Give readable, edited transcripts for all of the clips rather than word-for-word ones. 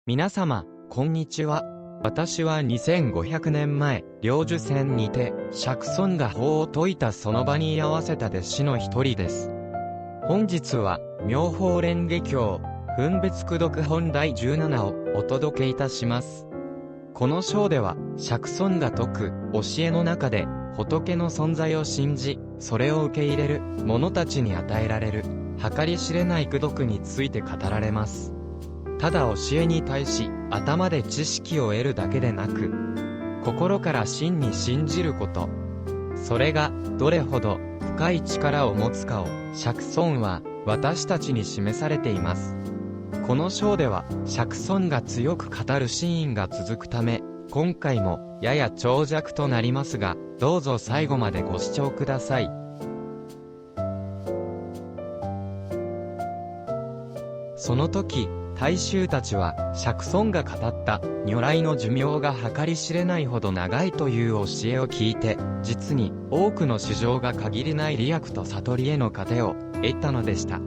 皆様、こんにちは。私は2500年前、領寿仙にて、釈尊が法を説いたその場に居合わせた弟子の一人です。本日は、妙法蓮華経、分別句読本第17をお届けいたします。この章では、釈尊が説く教えの中で、仏の存在を信じ、それを受け入れる者たちに与えられる、計り知れない功徳について語られます。ただ教えに対し、頭で知識を得るだけでなく、心から真に信じること。それが、どれほど深い力を持つかを、釈尊は私たちに示されています。この章では、釈尊が強く語るシーンが続くため、今回もやや長尺となりますが、どうぞ最後までご視聴ください。その時、大衆たちは、釈尊が語った如来の寿命が計り知れないほど長いという教えを聞いて、実に多くの衆生が限りない利益と悟りへの糧を得たのでした。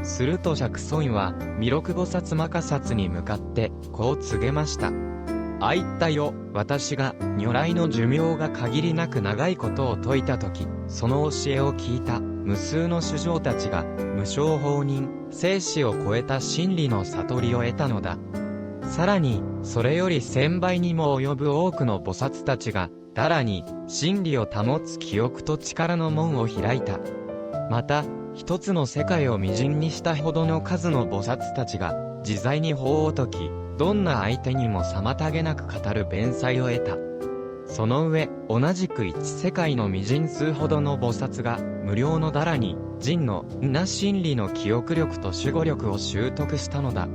すると釈尊は、弥勒菩薩摩訶薩に向かって、こう告げました。言ったよ、私が如来の寿命が限りなく長いことを説いたとき、その教えを聞いた無数の衆生たちが、無生法忍、生死を超えた真理の悟りを得たのだ。さらに、それより1000倍にも及ぶ多くの菩薩たちが、だらに、真理を保つ記憶と力の門を開いた。また、一つの世界を微塵にしたほどの数の菩薩たちが、自在に法を説き、どんな相手にも妨げなく語る弁才を得た。その上、同じく一世界の微塵数ほどの菩薩が、無料のだらに、人のな真理の記憶力と守護力を習得したのだ。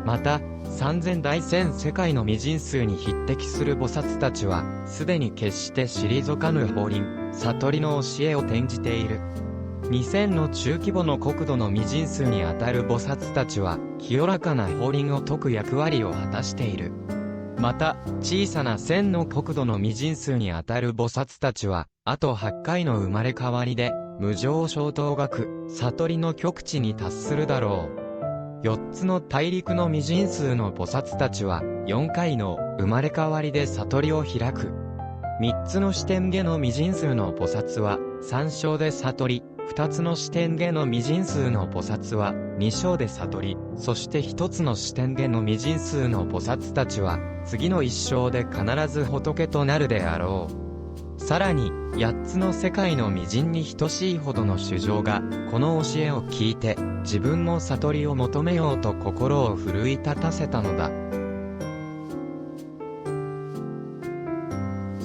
また、3000大千世界の微塵数に匹敵する菩薩たちは、すでに決して退かぬ法輪、悟りの教えを転じている。2000の中規模の国土の微塵数にあたる菩薩たちは、清らかな法輪を説く役割を果たしている。また、小さな1000の国土の微塵数にあたる菩薩たちは、あと8回の生まれ変わりで、無常消灯学、悟りの極地に達するだろう。4つの大陸の微塵数の菩薩たちは、4回の生まれ変わりで悟りを開く。3つの視点下の微塵数の菩薩は、3章で悟り、2つの視点下の微塵数の菩薩は、2章で悟り、そして1つの視点下の微塵数の菩薩たちは、次の1章で必ず仏となるであろう。さらに、8つの世界の微塵に等しいほどの衆生が、この教えを聞いて、自分も悟りを求めようと心を奮い立たせたのだ。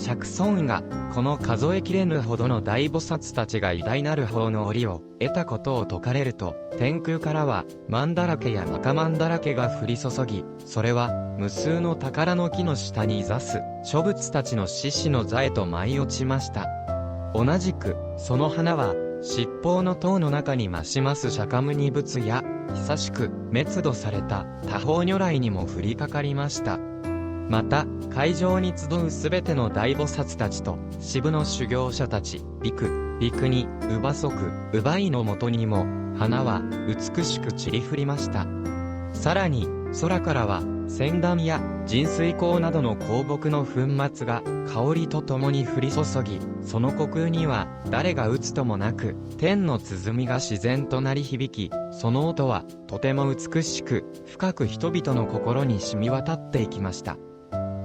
釈尊が、この数えきれぬほどの大菩薩たちが偉大なる法の折を得たことを説かれると、天空からは、曼だらけや仲曼だらけが降り注ぎ、それは、無数の宝の木の下に座す、諸仏たちの獅子の座へと舞い落ちました。同じく、その花は、七宝の塔の中に増します釈迦牟尼仏や、久しく、滅度された多宝如来にも降りかかりました。また、会場に集うすべての大菩薩たちと、支部の修行者たち、ビク、ビクニ、ウバソク、ウバイのもとにも、花は、美しく散り降りました。さらに、空からは、仙断や、神水香などの香木の粉末が、香りとともに降り注ぎ、その虚空には、誰が打つともなく、天の鼓が自然と鳴り響き、その音は、とても美しく、深く人々の心に染み渡っていきました。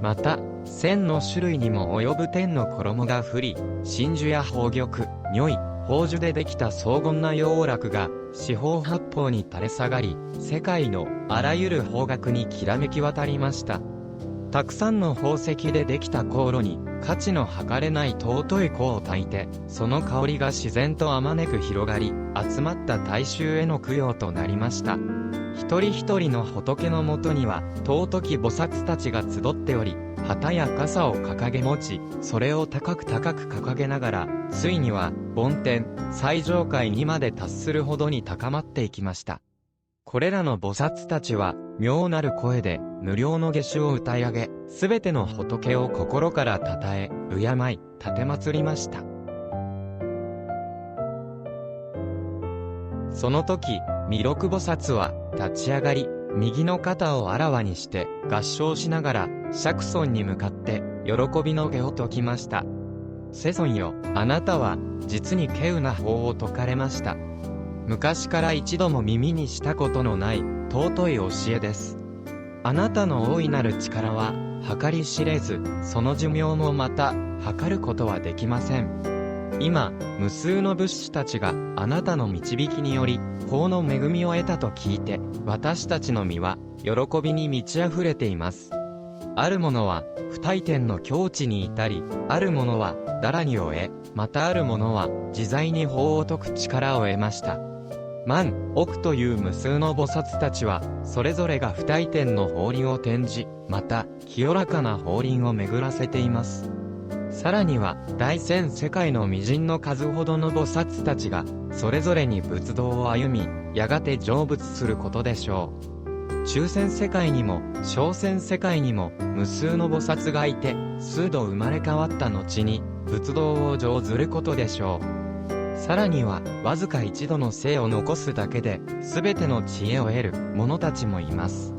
また、1000の種類にも及ぶ天の衣が降り、真珠や宝玉、如意、宝珠でできた荘厳な洋楽が、四方八方に垂れ下がり、世界のあらゆる方角にきらめき渡りました。たくさんの宝石でできた香炉に、価値の計れない尊い香を焚いて、その香りが自然とあまねく広がり、集まった大衆への供養となりました。一人一人の仏のもとには、尊き菩薩たちが集っており、旗や傘を掲げ持ち、それを高く高く掲げながら、ついには、梵天、最上界にまで達するほどに高まっていきました。これらの菩薩たちは、妙なる声で、無量の下種を歌い上げ、すべての仏を心から称え、敬い、奉りました。その時、弥勒菩薩は、立ち上がり、右の肩をあらわにして合唱しながら釈尊に向かって喜びの偈を説きました。世尊よ、あなたは実に稀有な法を説かれました。昔から一度も耳にしたことのない尊い教えです。あなたの大いなる力は計り知れず、その寿命もまた計ることはできません。今、無数の仏師たちがあなたの導きにより法の恵みを得たと聞いて、私たちの身は喜びに満ち溢れています。ある者は不退転の境地に至り、ある者は堕落にを得、またある者は自在に法を説く力を得ました。万、億という無数の菩薩たちは、それぞれが不退転の法輪を転じ、また、清らかな法輪を巡らせています。さらには、大千世界の微塵の数ほどの菩薩たちが、それぞれに仏道を歩み、やがて成仏することでしょう。中千世界にも、小千世界にも、無数の菩薩がいて、数度生まれ変わった後に、仏道を成ずることでしょう。さらには、わずか一度の生を残すだけで、すべての知恵を得る者たちもいます。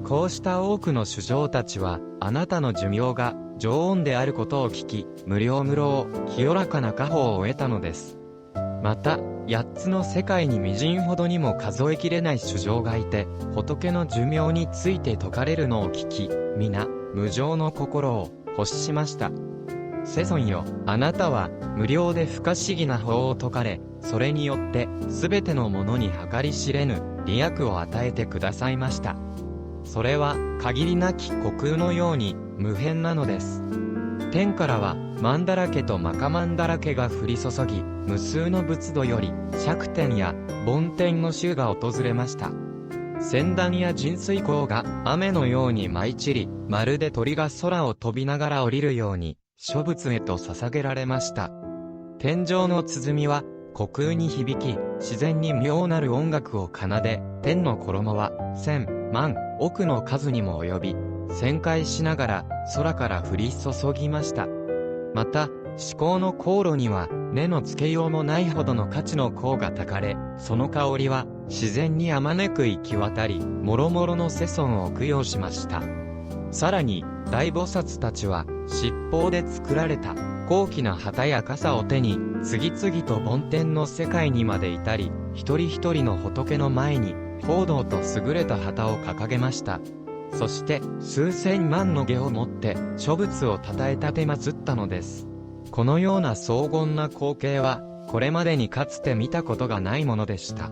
こうした多くの衆生たちは、あなたの寿命が常温であることを聞き、無量無老、清らかな果報を得たのです。また、8つの世界に微塵ほどにも数えきれない衆生がいて、仏の寿命について説かれるのを聞き、皆、無常の心を欲しました。世尊よ、あなたは無料で不可思議な法を説かれ、それによって全てのものに計り知れぬ利益を与えてくださいました。それは限りなき虚空のように無辺なのです。天からは曼荼羅家と摩訶曼荼羅家が降り注ぎ、無数の仏土より釈天や梵天の衆が訪れました。仙壇や神水光が雨のように舞い散り、まるで鳥が空を飛びながら降りるように、諸仏へと捧げられました。天上の鼓は虚空に響き、自然に妙なる音楽を奏で、天の衣は千万億の数にも及び、旋回しながら空から降り注ぎました。また、至高の香炉には根のつけようもないほどの価値の香がたかれ、その香りは自然にあまねく行き渡り、もろもろの世尊を供養しました。さらに、大菩薩たちは、七宝で作られた高貴な旗や傘を手に、次々と梵天の世界にまで至り、一人一人の仏の前に、報道と優れた旗を掲げました。そして、数千万の下をもって、諸仏を称えたて祀ったのです。このような荘厳な光景は、これまでにかつて見たことがないものでした。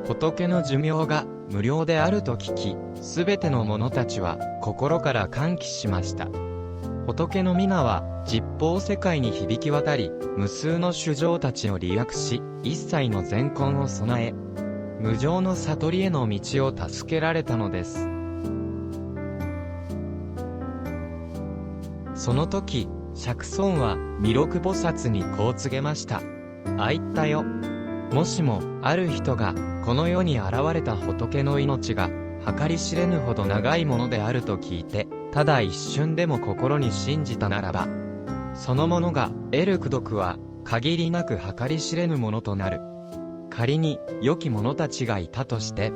仏の寿命が無料であると聞き、すべての者たちは心から歓喜しました。仏の皆は十方世界に響き渡り、無数の衆生たちを利益し、一切の善根を備え、無常の悟りへの道を助けられたのです。その時、釈尊は弥勒菩薩にこう告げました。あいったよ。もしも、ある人が、この世に現れた仏の命が、計り知れぬほど長いものであると聞いて、ただ一瞬でも心に信じたならば、そのものが得る功徳は、限りなく計り知れぬものとなる。仮に、良き者たちがいたとして、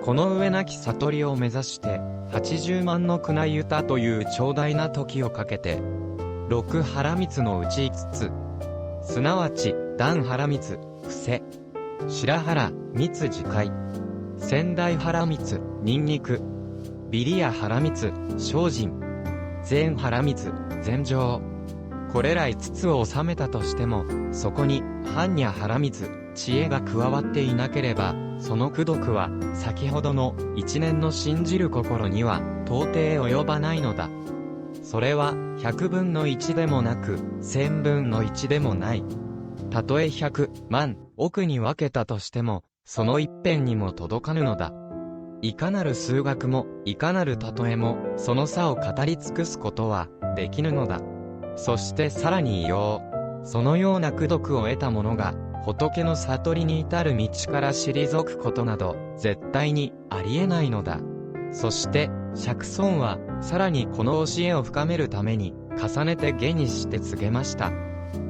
この上なき悟りを目指して、80万の苦難ゆたという長大な時をかけて、六原蜜のうち5つ、すなわち、断原蜜、伏せ、白原蜜自戒、仙台原蜜、ニンニク、ビリヤ原蜜、精進、善原蜜、禅定。これら5つを収めたとしても、そこに、般若原蜜、知恵が加わっていなければ、その功徳は、先ほどの一年の信じる心には、到底及ばないのだ。それは、100分の1でもなく、1000分の1でもない。たとえ100万億に分けたとしても、その一辺にも届かぬのだ。いかなる数学も、いかなる例えも、その差を語り尽くすことは、できぬのだ。そしてさらに言おう。そのような功徳を得た者が、仏の悟りに至る道から退くことなど、絶対にありえないのだ。そして、釈尊は、さらにこの教えを深めるために、重ねて下にして告げました。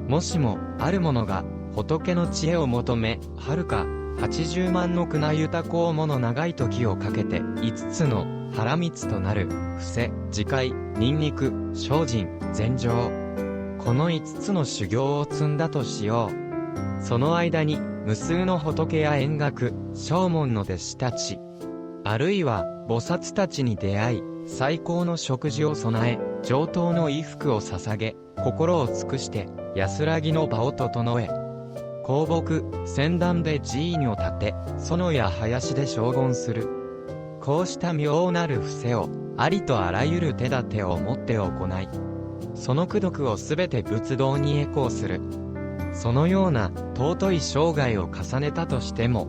もしも、ある者が、仏の知恵を求め、遥か、80万の宮豊こうもの長い時をかけて、5つの腹蜜となる、伏せ、自戒、ニンニク、精進、禅定。この5つの修行を積んだとしよう。その間に、無数の仏や円覚、正門の弟子たち、あるいは、菩薩たちに出会い、最高の食事を備え、上等の衣服を捧げ、心を尽くして、安らぎの場を整え、香木、仙壇で寺院を建て、園や林で荘厳する。こうした妙なる伏せを、ありとあらゆる手立てをもって行い、その功徳をすべて仏道に栄光する。そのような尊い生涯を重ねたとしても、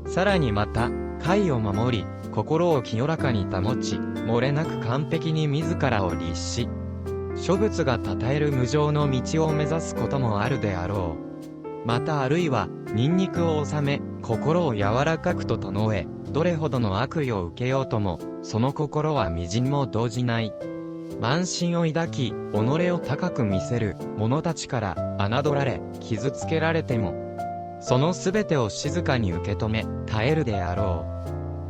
さらにまた、戒を守り、心を清らかに保ち、漏れなく完璧に自らを律し、諸仏が称える無常の道を目指すこともあるであろう。またあるいは、ニンニクを収め、心を柔らかくと整え、どれほどの悪意を受けようとも、その心は微塵も動じない。慢心を抱き、己を高く見せる者たちから侮られ、傷つけられても、そのすべてを静かに受け止め、耐えるであろ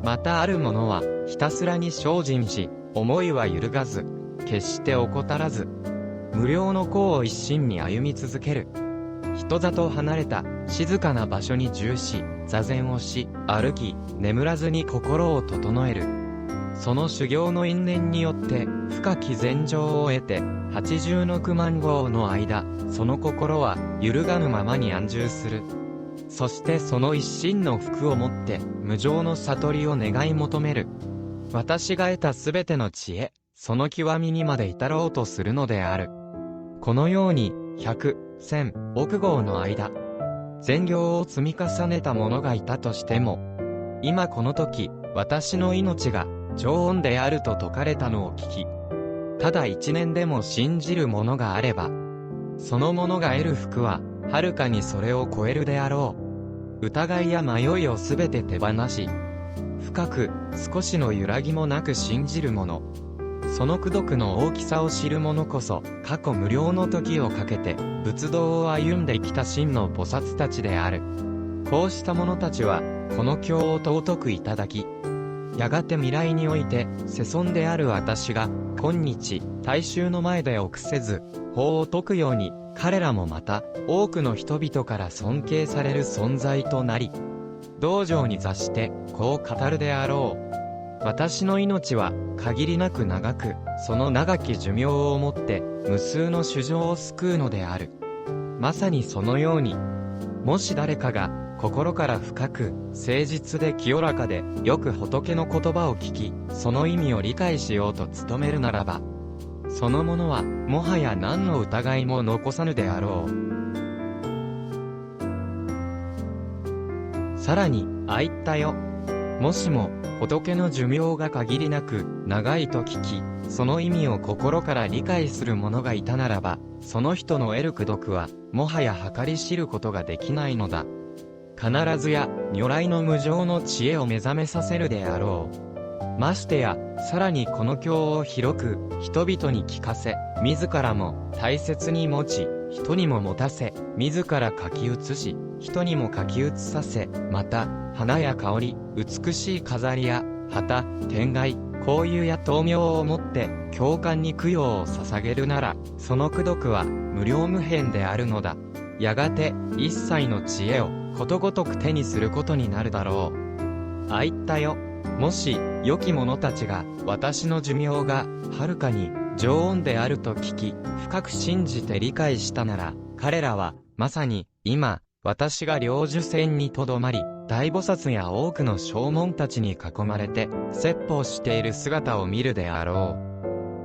う。またある者は、ひたすらに精進し、思いは揺るがず、決して怠らず、無料の功を一心に歩み続ける。人里離れた、静かな場所に住し、座禅をし、歩き、眠らずに心を整える。その修行の因縁によって、深き禅定を得て、89万号の間、その心は、揺るがぬままに安住する。そしてその一心の福をもって、無常の悟りを願い求める。私が得たすべての知恵、その極みにまで至ろうとするのである。このように、100、1000、億号の間、善行を積み重ねた者がいたとしても、今この時、私の命が、常恩であると説かれたのを聞き、ただ一年でも信じる者があれば、その者が得る福は、はるかにそれを超えるであろう。疑いや迷いをすべて手放し、深く、少しの揺らぎもなく信じる者、その功徳の大きさを知る者こそ、過去無量の時をかけて、仏道を歩んできた真の菩薩たちである。こうした者たちは、この経を尊くいただき、やがて未来において、世尊である私が、今日、大衆の前で臆せず、法を説くように、彼らもまた、多くの人々から尊敬される存在となり、道場に座して、こう語るであろう。私の命は、限りなく長く、その長き寿命をもって、無数の衆生を救うのである。まさにそのように、もし誰かが、心から深く、誠実で清らかで、よく仏の言葉を聞き、その意味を理解しようと努めるならば、そのものは、もはや何の疑いも残さぬであろう。さらに、あいったよ。もしも、仏の寿命が限りなく、長いと聞き、その意味を心から理解する者がいたならば、その人の得る功徳は、もはや計り知ることができないのだ。必ずや、如来の無常の知恵を目覚めさせるであろう。ましてや、さらにこの経を広く、人々に聞かせ、自らも大切に持ち、人にも持たせ、自ら書き写し、人にも書き写させ、また、花や香り、美しい飾りや、旗、天蓋、香油や灯明をもって、教官に供養を捧げるなら、その功徳は、無量無辺であるのだ。やがて、一切の知恵を、ことごとく手にすることになるだろう。あいったよ。もし、良き者たちが、私の寿命が、はるかに、常恩であると聞き、深く信じて理解したなら、彼らは、まさに、今、私が領受船にとどまり、大菩薩や多くの正門たちに囲まれて、説法している姿を見るであろ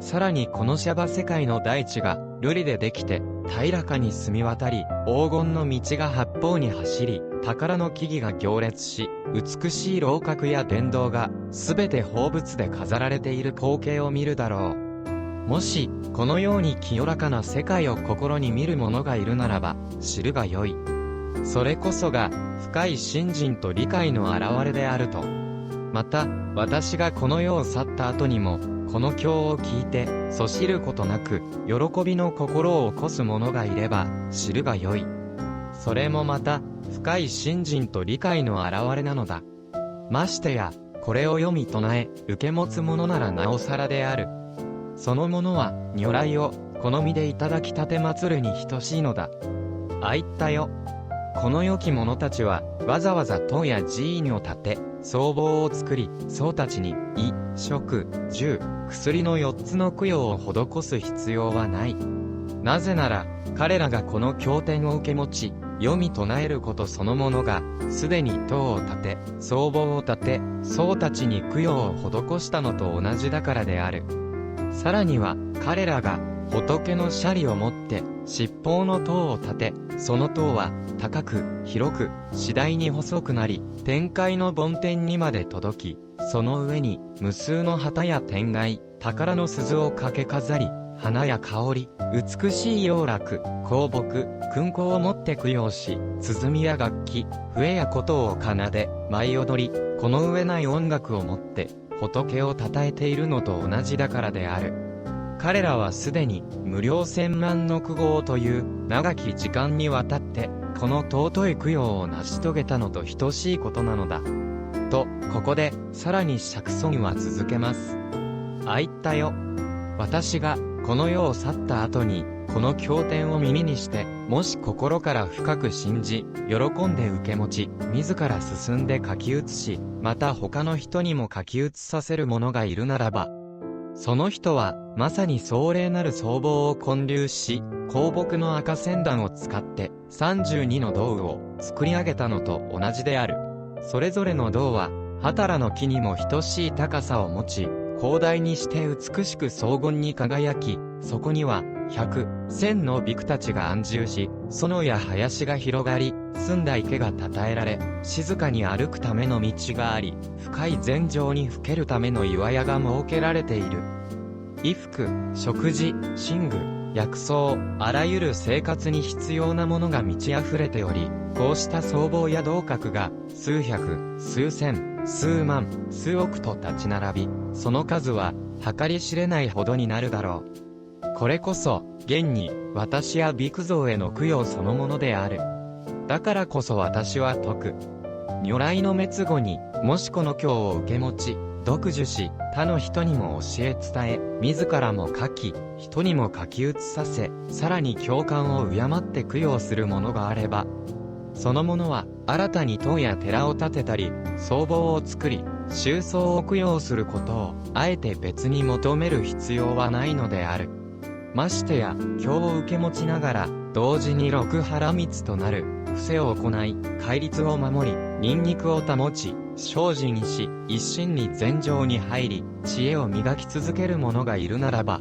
う。さらにこのシャバ世界の大地が、瑠璃でできて、平らかに澄み渡り、黄金の道が八方に走り、宝の木々が行列し、美しい楼閣や殿堂が、すべて宝物で飾られている光景を見るだろう。もし、このように清らかな世界を心に見る者がいるならば、知るがよい。それこそが、深い信心と理解の表れであると。また、私がこの世を去った後にも、この経を聞いて、そ知ることなく、喜びの心を起こす者がいれば、知るがよい。それもまた、深い信心と理解の表れなのだ。ましてや、これを読み唱え、受け持つ者ならなおさらである。その者は、如来を、好みでいただき立て祀るに等しいのだ。あいったよ。この良き者たちは、わざわざ塔や寺院を建て、僧帽を作り、僧たちに、衣、食、住、薬の4つの供養を施す必要はない。なぜなら、彼らがこの経典を受け持ち、読み唱えることそのものが、すでに塔を建て、僧帽を建て、僧たちに供養を施したのと同じだからである。さらには、彼らが、仏の舎利を持って、七宝の塔を建て、その塔は、高く、広く、次第に細くなり、天界の梵天にまで届き、その上に、無数の旗や天蓋、宝の鈴を掛け飾り、花や香り、美しい洋楽、香木、勲香を持って供養し、鼓や楽器、笛や琴を奏で、舞い踊り、この上ない音楽をもって、仏を称えているのと同じだからである。彼らはすでに、無量千万の苦行という、長き時間にわたって、この尊い供養を成し遂げたのと等しいことなのだ。と、ここで、さらに釈尊は続けます。あいったよ。私が、この世を去った後に、この経典を耳にして、もし心から深く信じ、喜んで受け持ち、自ら進んで書き写し、また他の人にも書き写させる者がいるならば、その人は、まさに壮麗なる僧帽を建立し、香木の赤線弾を使って、32の銅を作り上げたのと同じである。それぞれの銅は、ハタラの木にも等しい高さを持ち、広大にして美しく荘厳に輝き、そこには、100、1000のビクたちが安住し、園や林が広がり、澄んだ池がたたえられ、静かに歩くための道があり、深い禅定にふけるための岩屋が設けられている。衣服、食事、寝具、薬草、あらゆる生活に必要なものが満ち溢れており、こうした僧帽や銅閣が、数百、数千、数万、数億と立ち並び、その数は、計り知れないほどになるだろう。これこそ、現に、私やビク像への供養そのものである。だからこそ私は説く。如来の滅後に、もしこの経を受け持ち、読受し、他の人にも教え伝え、自らも書き、人にも書き写させ、さらに共感を敬って供養するものがあれば、そのものは、新たに塔や寺を建てたり、僧帽を作り、宗僧を供養することを、あえて別に求める必要はないのである。ましてや、経を受け持ちながら、同時に六波羅蜜となる、伏せを行い、戒律を守り、忍肉を保ち、精進し、一心に禅定に入り、知恵を磨き続ける者がいるならば、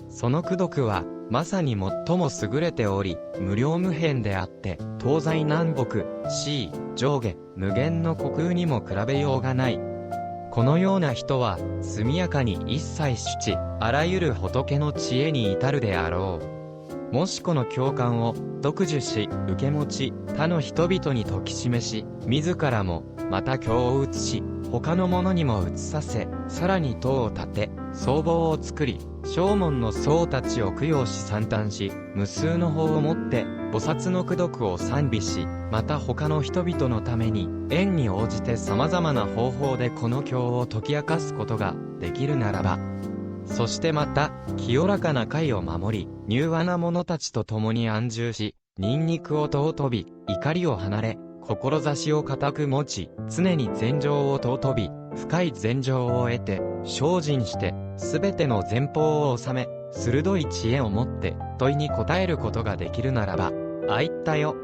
その功徳は、まさに最も優れており、無量無辺であって、東西南北、四位、上下、無限の虚空にも比べようがない。このような人は、速やかに一切主治、あらゆる仏の知恵に至るであろう。もしこの経巻を、読受し、受け持ち、他の人々に説き示し、自らも、また経を写し、他の者にも写させ、さらに塔を建て、僧帽を作り、正門の僧たちを供養し参拝し、無数の法をもって、菩薩の功徳を賛美し、また他の人々のために、縁に応じて様々な方法でこの経を解き明かすことができるならば、そしてまた、清らかな戒を守り、柔和な者たちと共に安住し、忍肉を尊び、怒りを離れ、志を固く持ち、常に禅定を尊び、深い禅定を得て、精進して、すべての前方を収め、鋭い知恵を持って、問いに答えることができるならば、あいったよ。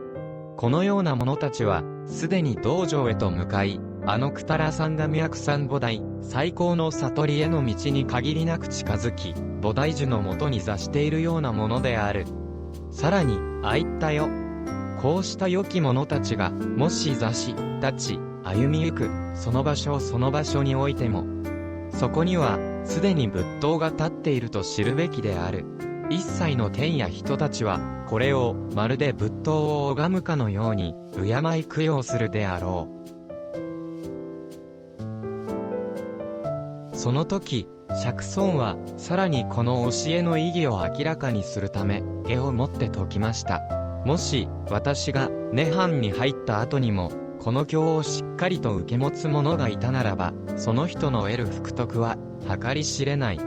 このような者たちは、すでに道場へと向かい、あのクタラサンガミャクサン菩提、最高の悟りへの道に限りなく近づき、菩提樹のもとに座しているようなものである。さらに、あいったよ。こうした良き者たちが、もし座し、立ち、歩みゆく、その場所においても、そこには、すでに仏塔が立っていると知るべきである。一切の天や人たちは、これを、まるで仏塔を拝むかのように、敬い供養するであろう。その時、釈尊は、さらにこの教えの意義を明らかにするため、絵を持って説きました。もし、私が、涅槃に入った後にも、この経をしっかりと受け持つ者がいたならば、その人の得る福徳は、計り知れない。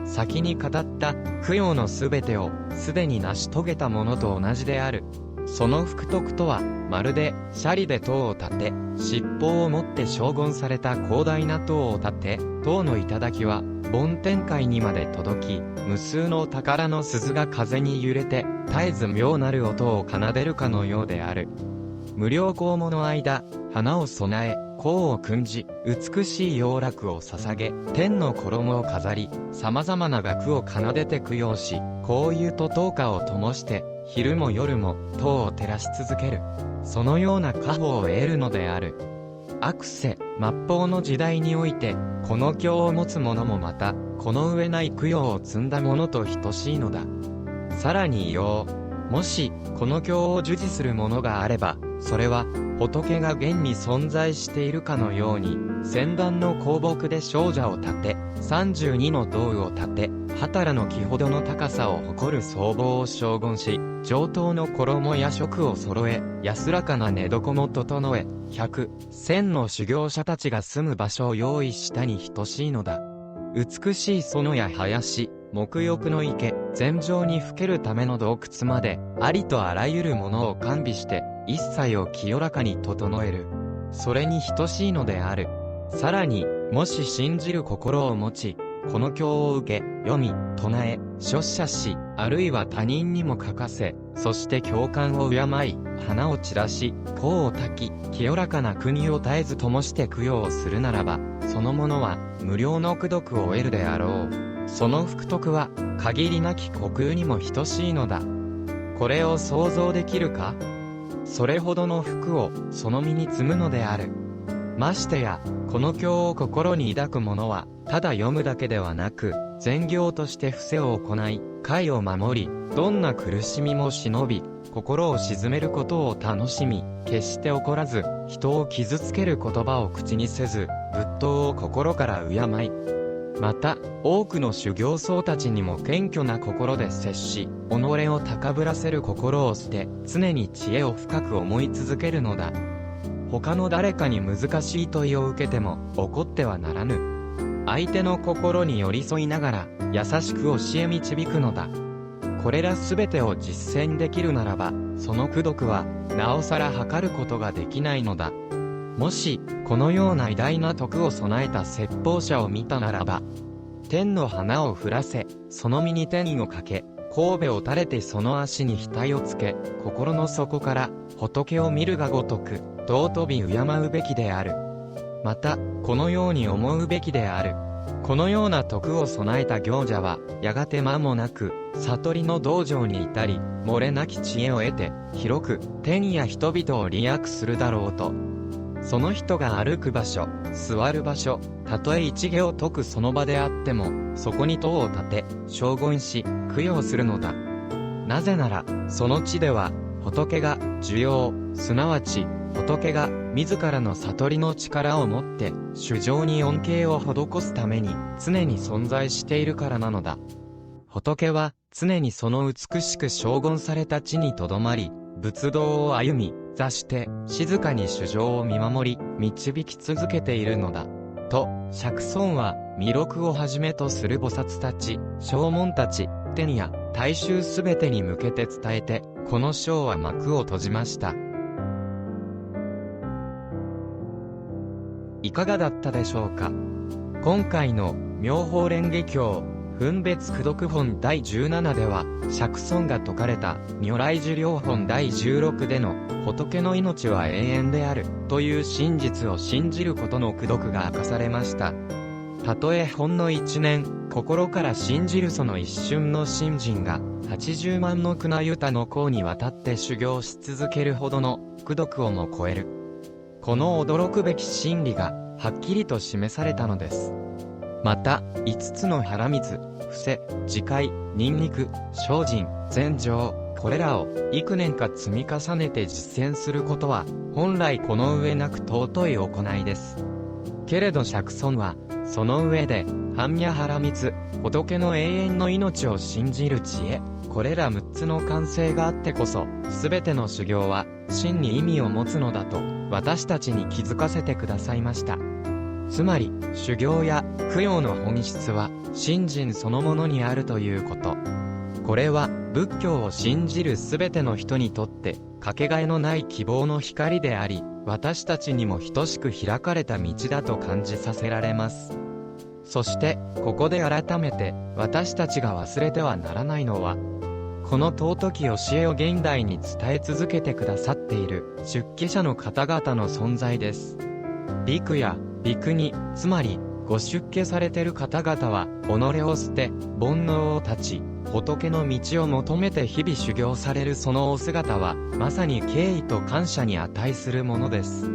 先に語った供養のすべてをすでに成し遂げたものと同じである。その福徳とは、まるで舎利で塔を建て、七宝をもって荘厳された広大な塔を建て、塔の頂は梵天界にまで届き、無数の宝の鈴が風に揺れて、絶えず妙なる音を奏でるかのようである。無量光もの間、花を備え、香を訓じ、美しい洋楽を捧げ、天の衣を飾り、様々な楽を奏でて供養し、香油と灯火を灯して、昼も夜も灯を照らし続ける。そのような果報を得るのである。悪世、末法の時代において、この経を持つ者もまた、この上ない供養を積んだ者と等しいのだ。さらに言おう。もし、この経を受持する者があれば、それは、仏が現に存在しているかのように、千段の香木で精舎を建て、32の塔を建て、畑の木ほどの高さを誇る僧帽を荘厳し、上等の衣や食を揃え、安らかな寝床も整え、100、1000の修行者たちが住む場所を用意したに等しいのだ。美しい園や林、沐浴の池、禅定にふけるための洞窟まで、ありとあらゆるものを完備して、一切を清らかに整える。それに等しいのである。さらに、もし信じる心を持ち、この経を受け、読み、唱え、出社し、あるいは他人にも書かせ、そして共感を敬い、花を散らし、香を焚き、清らかな国を絶えず灯して供養するならば、その者は、無料の功徳を得るであろう。その福徳は、限りなき虚空にも等しいのだ。これを想像できるか？それほどの福を、その身に積むのである。ましてや、この経を心に抱く者は、ただ読むだけではなく、善行として伏せを行い、戒を守り、どんな苦しみも忍び、心を鎮めることを楽しみ、決して怒らず、人を傷つける言葉を口にせず、仏道を心から敬い、また、多くの修行僧たちにも謙虚な心で接し、己を高ぶらせる心を捨て、常に知恵を深く思い続けるのだ。他の誰かに難しい問いを受けても、怒ってはならぬ。相手の心に寄り添いながら、優しく教え導くのだ。これらすべてを実践できるならば、その功徳は、なおさら測ることができないのだ。もし、このような偉大な徳を備えた説法者を見たならば、天の花を降らせ、その身に天をかけ、神戸を垂れてその足に額をつけ、心の底から、仏を見るがごとく、尊び敬うべきである。また、このように思うべきである。このような徳を備えた行者は、やがて間もなく、悟りの道場に至り、漏れなき知恵を得て、広く、天や人々を利益するだろうと。その人が歩く場所、座る場所、たとえ一下を解くその場であっても、そこに塔を建て、荘厳し、供養するのだ。なぜなら、その地では、仏が、受用、すなわち、仏が、自らの悟りの力をもって、衆生に恩恵を施すために、常に存在しているからなのだ。仏は、常にその美しく荘厳された地にとどまり、仏道を歩み、座して、静かに衆生を見守り、導き続けているのだ。と、釈尊は、弥勒をはじめとする菩薩たち、聖門たち、天や大衆すべてに向けて伝えて、この章は幕を閉じました。いかがだったでしょうか。今回の妙法蓮華経分別功徳本第17では、釈尊が説かれた如来寿量本第16での仏の命は永遠であるという真実を信じることの功徳が明かされました。たとえほんの一年、心から信じるその一瞬の信心が、80万の国ユタの項にわたって修行し続けるほどの功徳をも超える。この驚くべき真理が、はっきりと示されたのです。また、5つの腹水、伏せ、自戒、ニンニク、精進、禅定、これらを幾年か積み重ねて実践することは、本来この上なく尊い行いです。けれど釈尊は、その上で、般若波羅蜜、仏の永遠の命を信じる知恵、これら6つの慣性があってこそ、すべての修行は、真に意味を持つのだと、私たちに気づかせてくださいました。つまり、修行や供養の本質は、信心そのものにあるということ。これは、仏教を信じるすべての人にとって、かけがえのない希望の光であり、私たちにも等しく開かれた道だと感じさせられます。そして、ここで改めて、私たちが忘れてはならないのは、この尊き教えを現代に伝え続けてくださっている出家者の方々の存在です。ビクやビクニ、つまり、ご出家されてる方々は、己を捨て、煩悩を断ち、仏の道を求めて日々修行されるそのお姿は、まさに敬意と感謝に値するものです。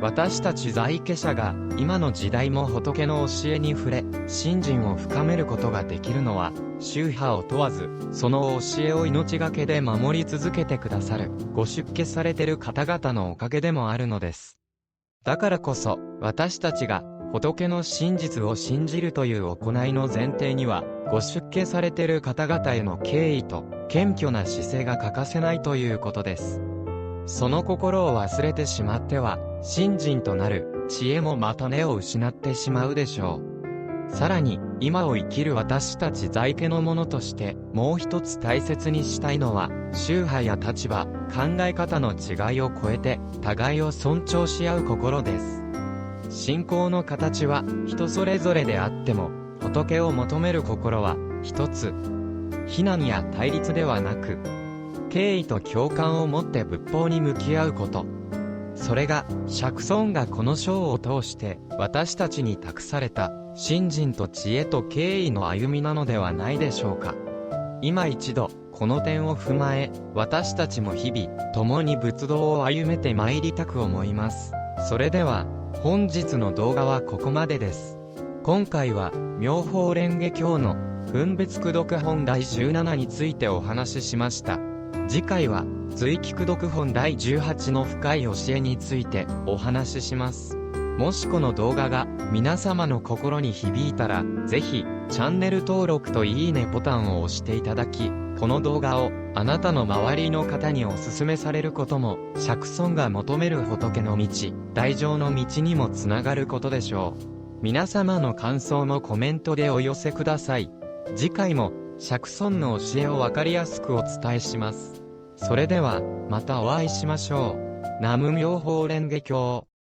私たち在家者が、今の時代も仏の教えに触れ、信心を深めることができるのは、宗派を問わず、その教えを命がけで守り続けてくださる、ご出家されてる方々のおかげでもあるのです。だからこそ、私たちが、仏の真実を信じるという行いの前提には、ご出家されてる方々への敬意と、謙虚な姿勢が欠かせないということです。その心を忘れてしまっては、信心となる知恵もまた根を失ってしまうでしょう。さらに、今を生きる私たち在家の者として、もう一つ大切にしたいのは、宗派や立場、考え方の違いを超えて、互いを尊重し合う心です。信仰の形は、人それぞれであっても、仏を求める心は、一つ。非難や対立ではなく、敬意と共感を持って仏法に向き合うこと。それが、釈尊がこの章を通して、私たちに託された、信心と知恵と敬意の歩みなのではないでしょうか。今一度、この点を踏まえ、私たちも日々、共に仏道を歩めて参りたく思います。それでは、本日の動画はここまでです。今回は、妙法蓮華経の、分別功読本第17についてお話ししました。次回は、随記功読本第18の深い教えについてお話しします。もしこの動画が皆様の心に響いたら、ぜひ、チャンネル登録といいねボタンを押していただき、この動画をあなたの周りの方にお勧めされることも、釈尊が求める仏の道、大乗の道にもつながることでしょう。皆様の感想もコメントでお寄せください。次回も、釈尊の教えをわかりやすくお伝えします。それでは、またお会いしましょう。南無妙法蓮華経。